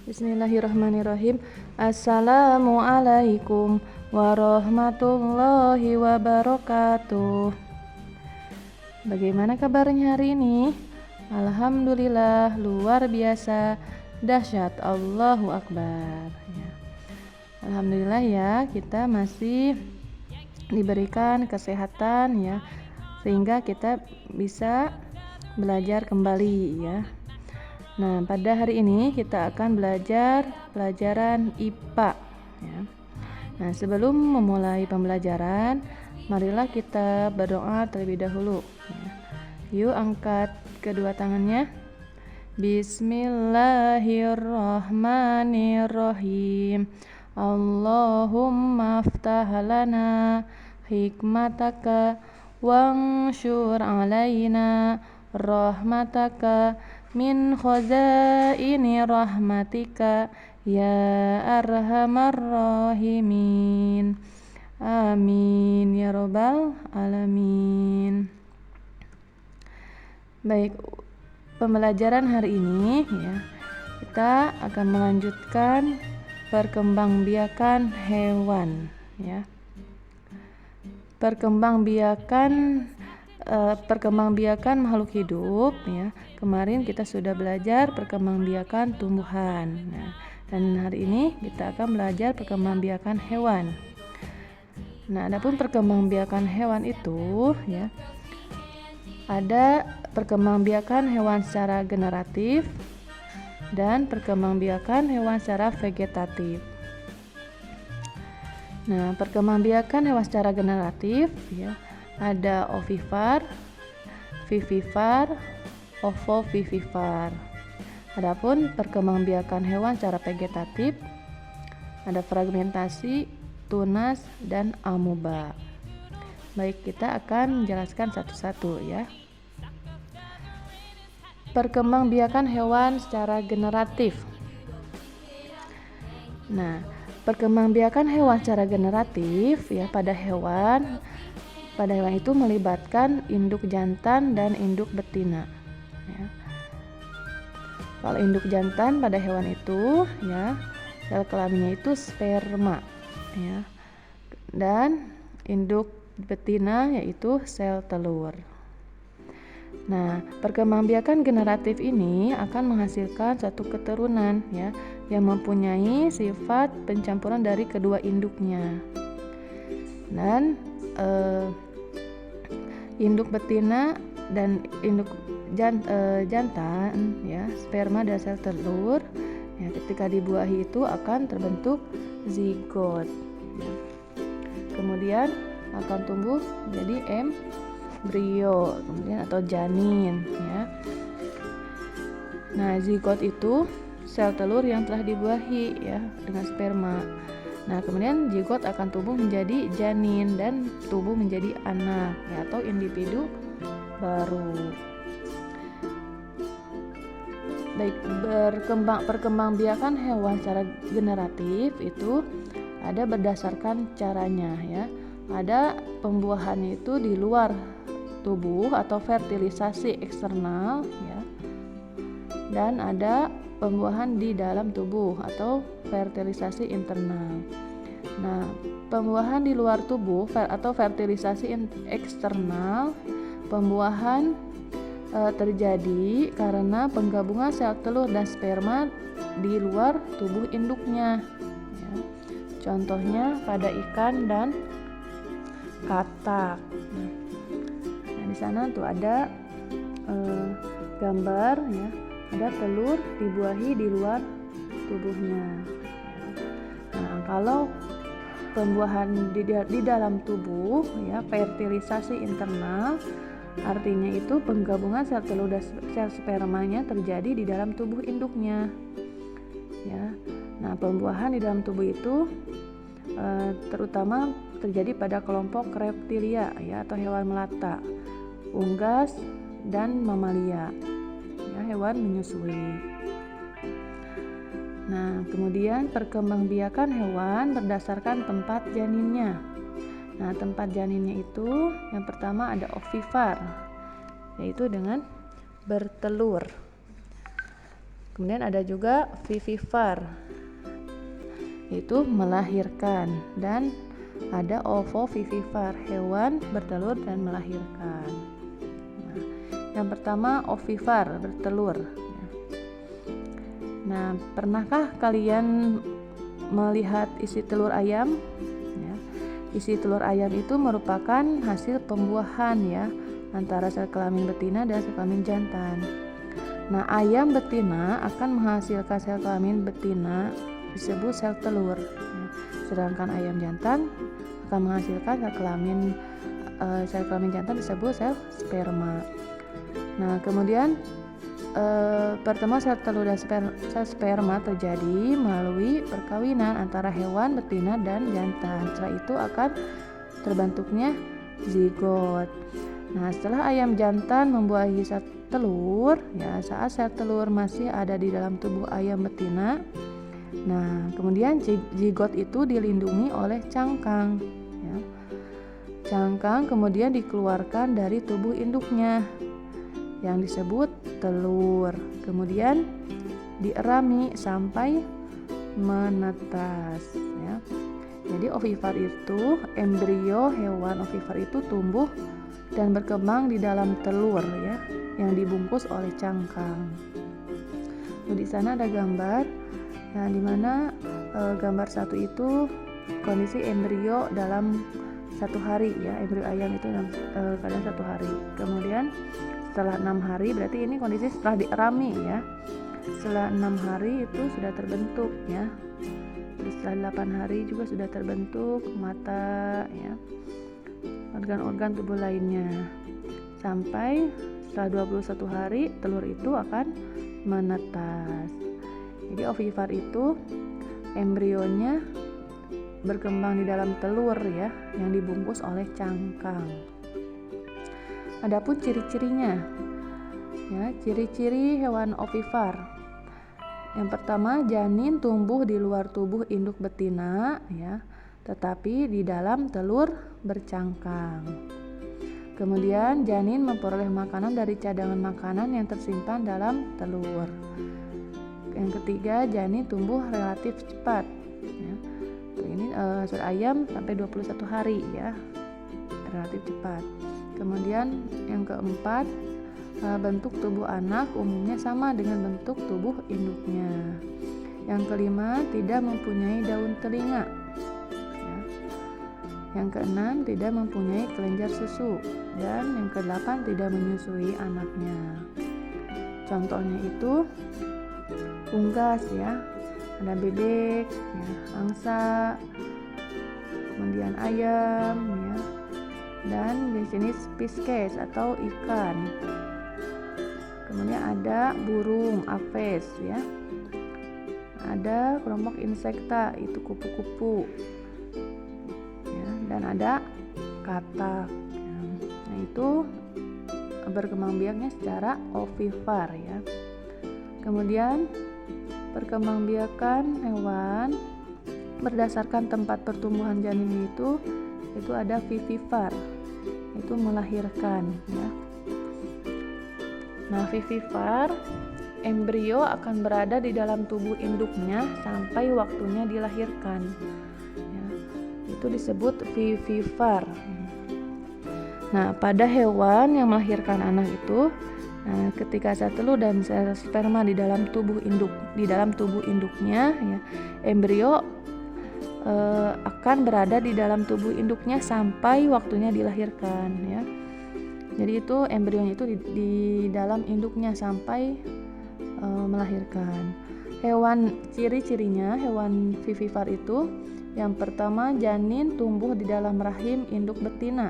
Bismillahirrahmanirrahim. Assalamualaikum warahmatullahi wabarakatuh. Bagaimana kabarnya hari ini? Alhamdulillah, luar biasa, dahsyat, Allahu Akbar. Alhamdulillah ya, kita masih diberikan kesehatan ya, sehingga kita bisa belajar kembali ya. Nah, pada hari ini kita akan belajar pelajaran IPA ya. Nah, sebelum memulai pembelajaran, marilah kita berdoa terlebih dahulu ya. Yuk angkat kedua tangannya. Bismillahirrahmanirrahim. Allahumma aftah lana hikmataka wanshur alaina rahmataka min khazaini rahmatika ya arhamar rahimin. Amin ya rabbal alamin. Baik, pembelajaran hari ini ya, kita akan melanjutkan perkembangbiakan hewan ya. Perkembangbiakan makhluk hidup ya. Kemarin kita sudah belajar perkembangbiakan tumbuhan. Nah, dan hari ini kita akan belajar perkembangbiakan hewan. Nah, adapun perkembangbiakan hewan itu ya, ada perkembangbiakan hewan secara generatif dan perkembangbiakan hewan secara vegetatif. Nah, perkembangbiakan hewan secara generatif ya, ada ovipar, vivipar, ovovivipar. Adapun perkembangbiakan hewan secara vegetatif ada fragmentasi, tunas, dan amoeba. Baik, kita akan menjelaskan satu-satu ya. Perkembangbiakan hewan secara generatif. Nah, perkembangbiakan hewan secara generatif ya, pada hewan itu melibatkan induk jantan dan induk betina ya. Kalau induk jantan pada hewan itu ya, sel kelaminnya itu sperma ya, dan induk betina yaitu sel telur. Nah, perkembangbiakan generatif ini akan menghasilkan satu keturunan ya, yang mempunyai sifat pencampuran dari kedua induknya. Dan induk betina dan induk jantan ya, sperma dan sel telur ya, ketika dibuahi itu akan terbentuk zigot. Kemudian akan tumbuh jadi embrio kemudian atau janin ya. Nah, zigot itu sel telur yang telah dibuahi ya dengan sperma. Nah, kemudian zigot akan tumbuh menjadi janin dan tumbuh menjadi anak ya, atau individu baru. Baik, perkembangbiakan hewan secara generatif itu ada berdasarkan caranya ya. Ada pembuahannya itu di luar tubuh atau fertilisasi eksternal ya. Dan ada pembuahan di dalam tubuh atau fertilisasi internal. Nah, pembuahan di luar tubuh atau fertilisasi eksternal, pembuahan terjadi karena penggabungan sel telur dan sperma di luar tubuh induknya ya. Contohnya pada ikan dan katak. Nah, di sana tuh ada gambar ya, ada telur dibuahi di luar tubuhnya. Nah, kalau pembuahan di dalam tubuh ya, fertilisasi internal, artinya itu penggabungan sel telur dan sel spermanya terjadi di dalam tubuh induknya ya. Nah, pembuahan di dalam tubuh itu terutama terjadi pada kelompok reptilia ya, atau hewan melata, unggas, dan mamalia ya, hewan menyusui. Nah, kemudian perkembangbiakan hewan berdasarkan tempat janinnya. Nah, tempat janinnya itu yang pertama ada ovipar, yaitu dengan bertelur. Kemudian ada juga vivipar, yaitu melahirkan, dan ada ovovivipar, hewan bertelur dan melahirkan. Nah, yang pertama ovipar, bertelur. Nah, pernahkah kalian melihat isi telur ayam? Ya, isi telur ayam itu merupakan hasil pembuahan ya antara sel kelamin betina dan sel kelamin jantan. Nah, ayam betina akan menghasilkan sel kelamin betina disebut sel telur. Ya, sedangkan ayam jantan akan menghasilkan sel kelamin jantan disebut sel sperma. Nah, kemudian pertemuan sel telur dan sel sperma terjadi melalui perkawinan antara hewan betina dan jantan. Setelah itu akan terbentuknya zigot. Nah, setelah ayam jantan membuahi sel telur, ya, saat sel telur masih ada di dalam tubuh ayam betina, nah kemudian zigot itu dilindungi oleh cangkang. Ya. Cangkang kemudian dikeluarkan dari tubuh induknya yang disebut telur, kemudian dierami sampai menetas. Ya. Jadi ovipar itu, embrio hewan ovipar itu tumbuh dan berkembang di dalam telur ya, yang dibungkus oleh cangkang. Di sana ada gambar, nah, di mana gambar satu itu kondisi embrio dalam 1 hari ya, embrio ayam itu dalam keadaan 1 hari. Kemudian setelah 6 hari, berarti ini kondisi setelah dierami ya. Setelah 6 hari itu sudah terbentuk ya. Terus setelah 8 hari juga sudah terbentuk mata ya, organ-organ tubuh lainnya. Sampai setelah 21 hari telur itu akan menetas. Jadi ovipar itu embrionya berkembang di dalam telur ya, yang dibungkus oleh cangkang. Adapun ciri-cirinya ya, ciri-ciri hewan ovipar. Yang pertama, janin tumbuh di luar tubuh induk betina ya, tetapi di dalam telur bercangkang. Kemudian janin memperoleh makanan dari cadangan makanan yang tersimpan dalam telur. Yang ketiga, janin tumbuh relatif cepat ya. Ini ayam sampai 21 hari ya, relatif cepat. Kemudian yang keempat, bentuk tubuh anak umumnya sama dengan bentuk tubuh induknya. Yang kelima, tidak mempunyai daun telinga. Yang keenam, tidak mempunyai kelenjar susu. Dan yang kedelapan, tidak menyusui anaknya. Contohnya itu unggas ya, ada bebek ya, angsa, kemudian ayam ya, dan jenis pisces atau ikan. Kemudian ada burung apes ya, ada kelompok insekta itu kupu-kupu ya, dan ada katak ya. Nah, itu berkembang biaknya secara ovipar ya. Kemudian perkembangbiakan hewan berdasarkan tempat pertumbuhan janin itu ada vivipar, itu melahirkan ya. Nah, vivipar embrio akan berada di dalam tubuh induknya sampai waktunya dilahirkan ya. Itu disebut vivipar. Nah, pada hewan yang melahirkan anak itu, nah, ketika sel telur dan sel sperma di dalam tubuh induknya ya, embrio akan berada di dalam tubuh induknya sampai waktunya dilahirkan ya. Jadi itu embrionya itu di dalam induknya sampai melahirkan. Hewan ciri-cirinya hewan vivipar itu, yang pertama, janin tumbuh di dalam rahim induk betina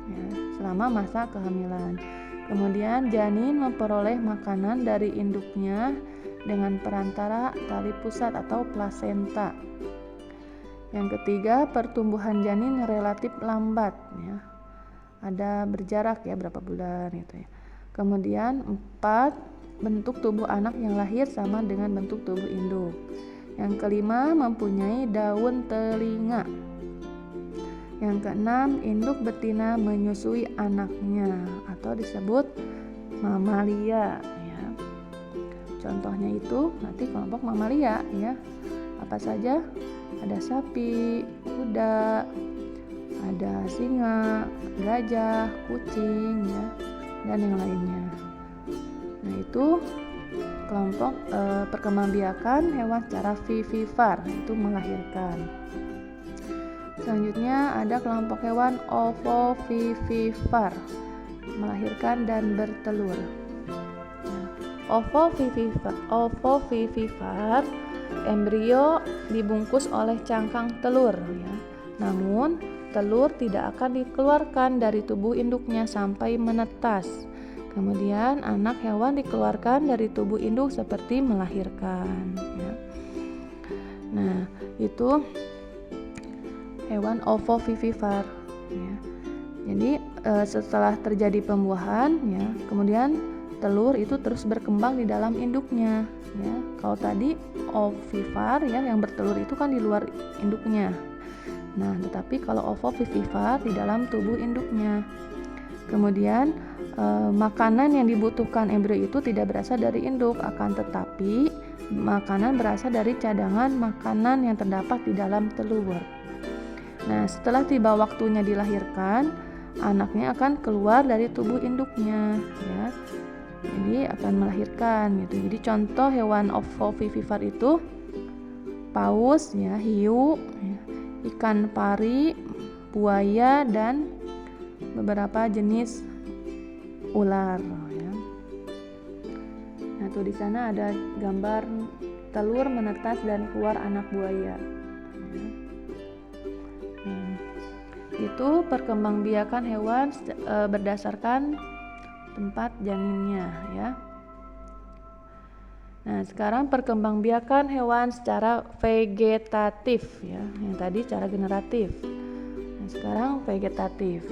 ya, selama masa kehamilan. Kemudian janin memperoleh makanan dari induknya dengan perantara tali pusat atau plasenta. Yang ketiga, pertumbuhan janin relatif lambat ya. Ada berjarak ya berapa bulan gitu ya. Kemudian 4, bentuk tubuh anak yang lahir sama dengan bentuk tubuh induk. Yang kelima, mempunyai daun telinga. Yang keenam, induk betina menyusui anaknya atau disebut mamalia ya. Contohnya itu nanti kelompok mamalia ya. Apa saja? Ada sapi, kuda, ada singa, gajah, kucing ya, dan yang lainnya. Nah, itu kelompok perkembangbiakan hewan secara vivipar, itu melahirkan. Selanjutnya ada kelompok hewan ovovivipar, melahirkan dan bertelur. Ovovivipar, embrio dibungkus oleh cangkang telur ya. Namun telur tidak akan dikeluarkan dari tubuh induknya sampai menetas. Kemudian anak hewan dikeluarkan dari tubuh induk seperti melahirkan ya. Nah, itu hewan ovovivipar ya. Jadi setelah terjadi pembuahan ya, kemudian telur itu terus berkembang di dalam induknya ya. Kalau tadi ovipar ya, yang bertelur itu kan di luar induknya. Nah, tetapi kalau ovovivipar di dalam tubuh induknya. Kemudian makanan yang dibutuhkan embrio itu tidak berasal dari induk, akan tetapi makanan berasal dari cadangan makanan yang terdapat di dalam telur. Nah, setelah tiba waktunya dilahirkan, anaknya akan keluar dari tubuh induknya ya. Jadi akan melahirkan gitu. Jadi contoh hewan ovovivipar itu paus ya, hiu, ya, ikan pari, buaya, dan beberapa jenis ular ya. Nah, tuh di sana ada gambar telur menetas dan keluar anak buaya. Itu perkembangbiakan hewan berdasarkan tempat janinnya ya. Nah, sekarang perkembangbiakan hewan secara vegetatif ya. Yang tadi secara generatif. Nah, sekarang vegetatif.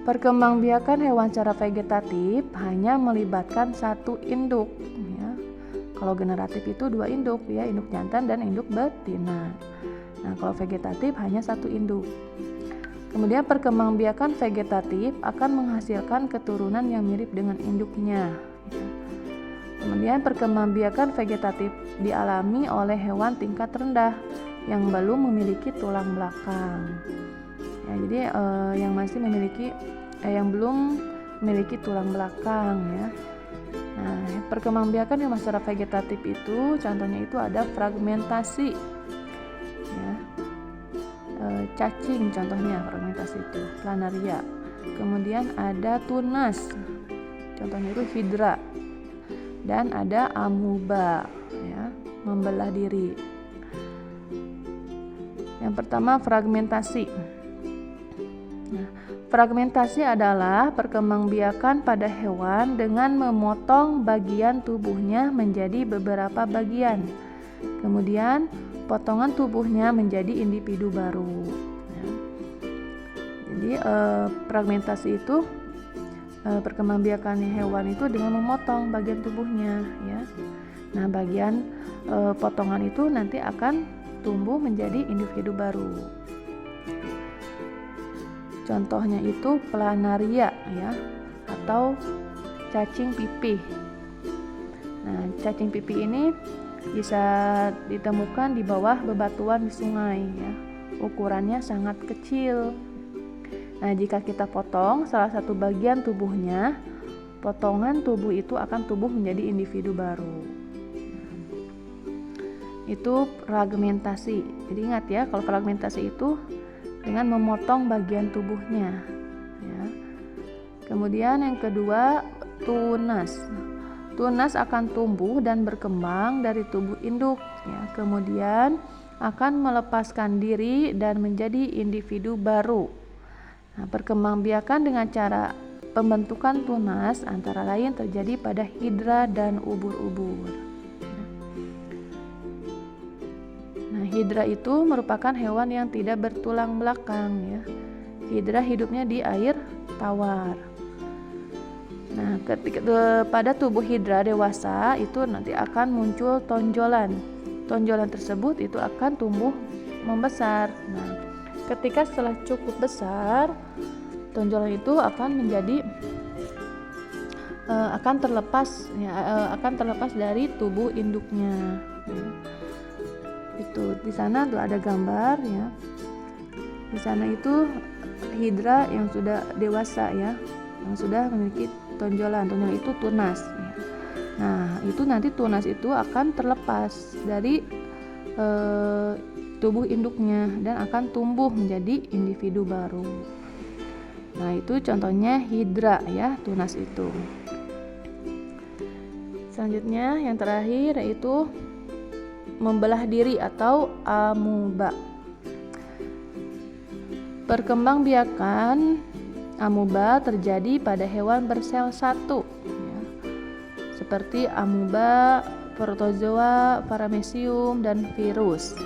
Perkembangbiakan hewan secara vegetatif hanya melibatkan satu induk ya. Kalau generatif itu 2 induk ya, induk jantan dan induk betina. Nah, kalau vegetatif hanya satu induk. Kemudian perkembangbiakan vegetatif akan menghasilkan keturunan yang mirip dengan induknya. Kemudian perkembangbiakan vegetatif dialami oleh hewan tingkat rendah yang belum memiliki tulang belakang. Ya, jadi yang belum memiliki tulang belakang ya. Nah, perkembangbiakan hewan secara vegetatif itu contohnya itu ada fragmentasi. Ya, cacing contohnya fragmentasi itu planaria. Kemudian ada tunas, contohnya itu hidra, dan ada amuba ya, membelah diri. Yang pertama fragmentasi. Nah, fragmentasi adalah perkembangbiakan pada hewan dengan memotong bagian tubuhnya menjadi beberapa bagian. Kemudian potongan tubuhnya menjadi individu baru ya. Jadi fragmentasi itu perkembangbiakan hewan itu dengan memotong bagian tubuhnya ya. Nah, bagian potongan itu nanti akan tumbuh menjadi individu baru. Contohnya itu planaria ya, atau cacing pipih. Nah, cacing pipih ini bisa ditemukan di bawah bebatuan di sungai ya. Ukurannya sangat kecil. Nah, jika kita potong salah satu bagian tubuhnya, potongan tubuh itu akan tumbuh menjadi individu baru. Itu fragmentasi. Jadi ingat ya, kalau fragmentasi itu dengan memotong bagian tubuhnya ya. Kemudian yang kedua, tunas. Tunas akan tumbuh dan berkembang dari tubuh induk ya. Kemudian akan melepaskan diri dan menjadi individu baru. Nah, perkembangbiakan dengan cara pembentukan tunas antara lain terjadi pada hidra dan ubur-ubur. Nah, hidra itu merupakan hewan yang tidak bertulang belakang ya. Hidra hidupnya di air tawar. Nah, pada tubuh hidra dewasa itu nanti akan muncul tonjolan. Tonjolan tersebut itu akan tumbuh membesar. Nah, ketika setelah cukup besar, tonjolan itu akan menjadi akan terlepas dari tubuh induknya. Itu di sana tuh ada gambar ya. Di sana itu hidra yang sudah dewasa ya, yang sudah memiliki tonjolan itu tunas ya. Nah, itu nanti tunas itu akan terlepas dari tubuh induknya dan akan tumbuh menjadi individu baru. Nah, itu contohnya hidra ya, tunas itu. Selanjutnya yang terakhir yaitu membelah diri atau amuba. Perkembangbiakan amuba terjadi pada hewan bersel satu ya, seperti amuba, protozoa, paramecium, dan virus.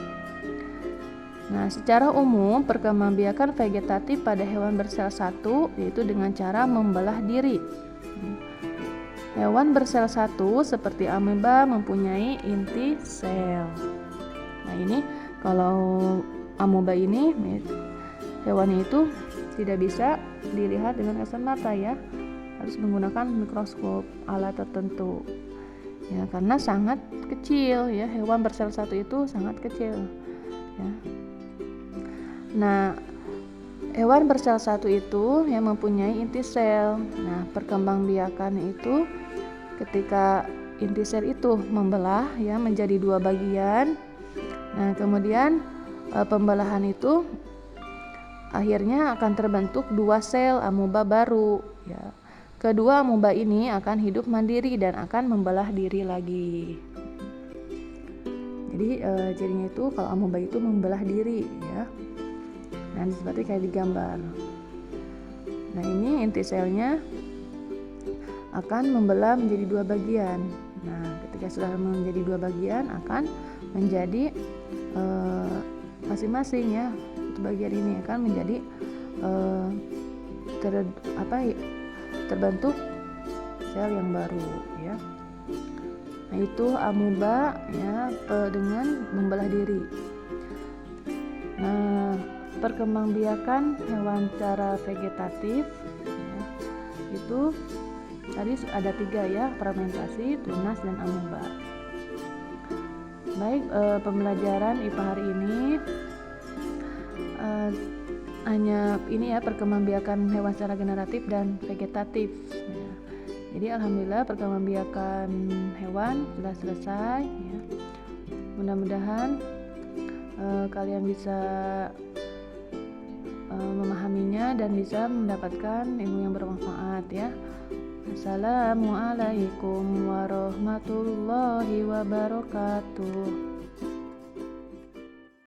Nah, secara umum perkembangbiakan vegetatif pada hewan bersel satu yaitu dengan cara membelah diri. Hewan bersel satu seperti amuba mempunyai inti sel. Nah, ini kalau amuba ini hewannya itu tidak bisa dilihat dengan kasat mata ya, harus menggunakan mikroskop alat tertentu ya, karena sangat kecil ya, hewan bersel satu itu sangat kecil ya. Nah, hewan bersel satu itu yang mempunyai inti sel. Nah, perkembangbiakan itu ketika inti sel itu membelah ya menjadi dua bagian. Nah, kemudian pembelahan itu akhirnya akan terbentuk dua sel amuba baru ya. Kedua amuba ini akan hidup mandiri dan akan membelah diri lagi. Jadi cirinya itu kalau amuba itu membelah diri ya. Nah, seperti kayak di gambar. Nah, ini inti selnya akan membelah menjadi dua bagian. Nah, ketika sudah menjadi dua bagian akan menjadi masing-masing ya, bagian ini akan menjadi terbentuk sel yang baru ya. Nah, itu amuba ya dengan membelah diri. Nah, perkembangbiakan hewan secara vegetatif ya, itu tadi ada 3 ya, fermentasi, tunas, dan amuba. Baik, pembelajaran IPA hari ini hanya ini ya, perkembangbiakan hewan secara generatif dan vegetatif ya. Jadi alhamdulillah perkembangbiakan hewan sudah selesai ya. Mudah-mudahan kalian bisa memahaminya dan bisa mendapatkan ilmu yang bermanfaat ya. Assalamualaikum warahmatullahi wabarakatuh.